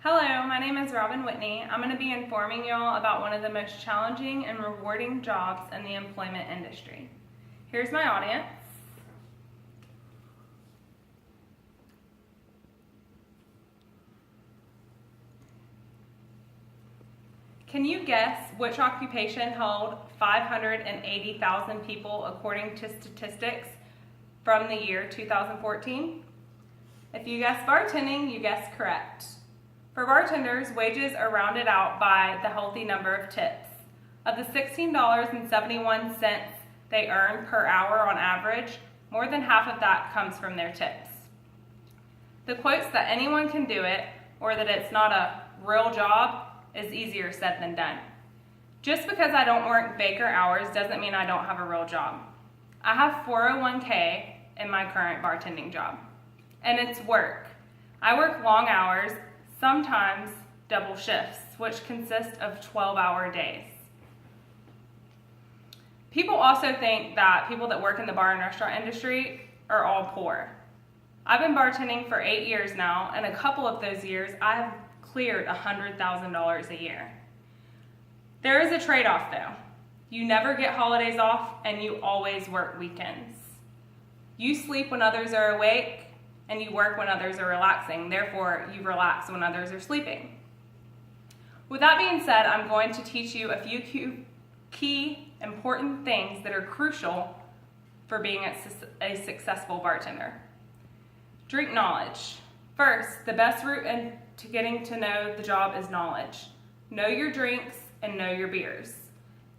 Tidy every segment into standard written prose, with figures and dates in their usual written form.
Hello, my name is Robin Whitney. I'm going to be informing you all about one of the most challenging and rewarding jobs in the employment industry. Here's my audience. Can you guess which occupation held 580,000 people according to statistics from the year 2014? If you guessed bartending, you guessed correct. For bartenders, wages are rounded out by the healthy number of tips. Of the $16.71 they earn per hour on average, more than half of that comes from their tips. The quotes that anyone can do it, or that it's not a real job, is easier said than done. Just because I don't work Baker hours doesn't mean I don't have a real job. I have 401k in my current bartending job, and it's work. I work long hours, sometimes double shifts, which consist of 12-hour days. People also think that people that work in the bar and restaurant industry are all poor. I've been bartending for 8 years now, and a couple of those years I have cleared $100,000 a year. There is a trade-off though. You never get holidays off, and you always work weekends. You sleep when others are awake, and you work when others are relaxing. Therefore, you relax when others are sleeping. With that being said, I'm going to teach you a few key important things that are crucial for being a successful bartender. Drink knowledge. First, the best route into getting to know the job is knowledge. Know your drinks and know your beers.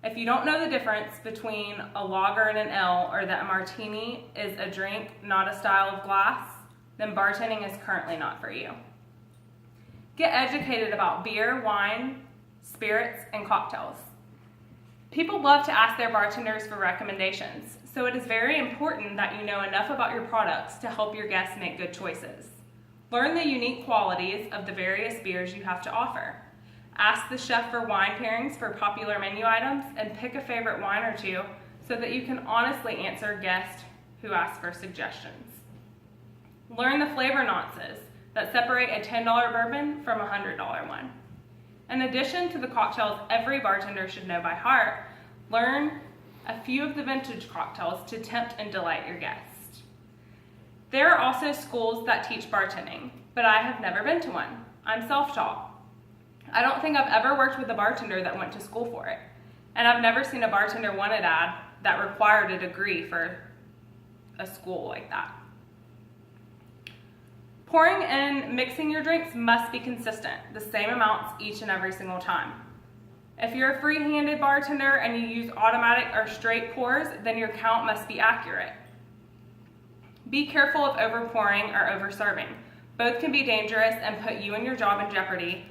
If you don't know the difference between a lager and an ale, or that a martini is a drink, not a style of glass, then bartending is currently not for you. Get educated about beer, wine, spirits, and cocktails. People love to ask their bartenders for recommendations, so it is very important that you know enough about your products to help your guests make good choices. Learn the unique qualities of the various beers you have to offer. Ask the chef for wine pairings for popular menu items, and pick a favorite wine or two so that you can honestly answer guests who ask for suggestions. Learn the flavor nuances that separate a $10 bourbon from a $100 one. In addition to the cocktails every bartender should know by heart, learn a few of the vintage cocktails to tempt and delight your guests. There are also schools that teach bartending, but I have never been to one. I'm self-taught. I don't think I've ever worked with a bartender that went to school for it, and I've never seen a bartender wanted ad that required a degree for a school like that. Pouring and mixing your drinks must be consistent, the same amounts each and every single time. If you're a free-handed bartender and you use automatic or straight pours, then your count must be accurate. Be careful of over-pouring or over-serving. Both can be dangerous and put you and your job in jeopardy,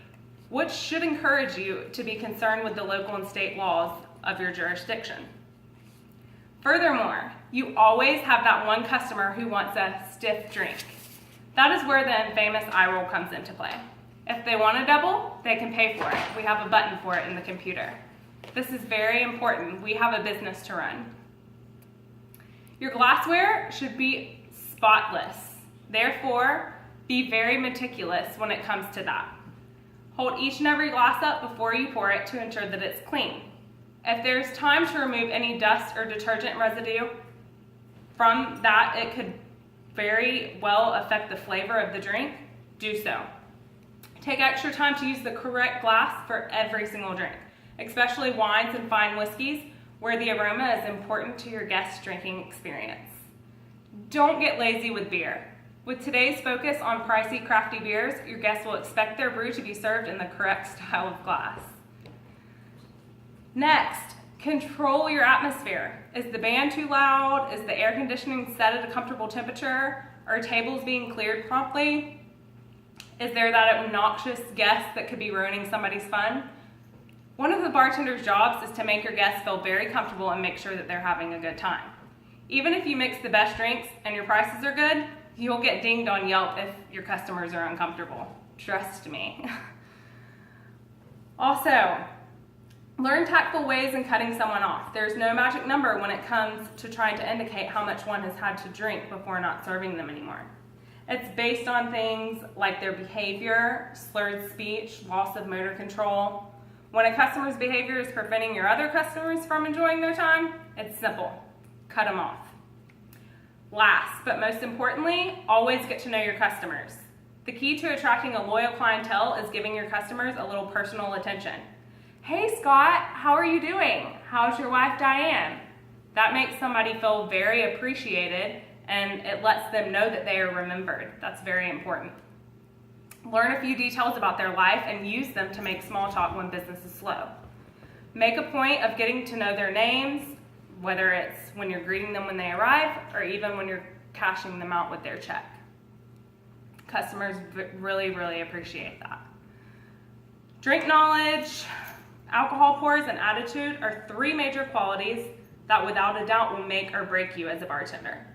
which should encourage you to be concerned with the local and state laws of your jurisdiction. Furthermore, you always have that one customer who wants a stiff drink. That is where the infamous eye roll comes into play. If they want a double, they can pay for it. We have a button for it in the computer. This is very important. We have a business to run. Your glassware should be spotless. Therefore, be very meticulous when it comes to that. Hold each and every glass up before you pour it to ensure that it's clean. If there's time to remove any dust or detergent residue from that, it could very well affect the flavor of the drink, do so. Take extra time to use the correct glass for every single drink, especially wines and fine whiskeys, where the aroma is important to your guest's drinking experience. Don't get lazy with beer. With today's focus on pricey, crafty beers, your guests will expect their brew to be served in the correct style of glass. Next, control your atmosphere. Is the band too loud? Is the air conditioning set at a comfortable temperature? Are tables being cleared promptly? Is there that obnoxious guest that could be ruining somebody's fun? One of the bartender's jobs is to make your guests feel very comfortable and make sure that they're having a good time. Even if you mix the best drinks and your prices are good, you'll get dinged on Yelp if your customers are uncomfortable. Trust me. Also, learn tactful ways in cutting someone off. There's no magic number when it comes to trying to indicate how much one has had to drink before not serving them anymore. It's based on things like their behavior, slurred speech, loss of motor control. When a customer's behavior is preventing your other customers from enjoying their time, it's simple. Cut them off. Last, but most importantly, always get to know your customers. The key to attracting a loyal clientele is giving your customers a little personal attention. Hey Scott, how are you doing? How's your wife Diane? That makes somebody feel very appreciated, and it lets them know that they are remembered. That's very important. Learn a few details about their life and use them to make small talk when business is slow. Make a point of getting to know their names, whether it's when you're greeting them when they arrive or even when you're cashing them out with their check. Customers really, really appreciate that. Drink knowledge, alcohol pours, and attitude are three major qualities that without a doubt will make or break you as a bartender.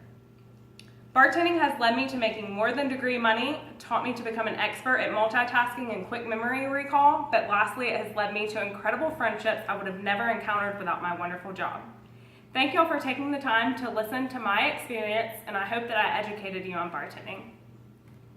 Bartending has led me to making more than degree money, taught me to become an expert at multitasking and quick memory recall, but lastly, it has led me to incredible friendships I would have never encountered without my wonderful job. Thank you all for taking the time to listen to my experience, and I hope that I educated you on bartending.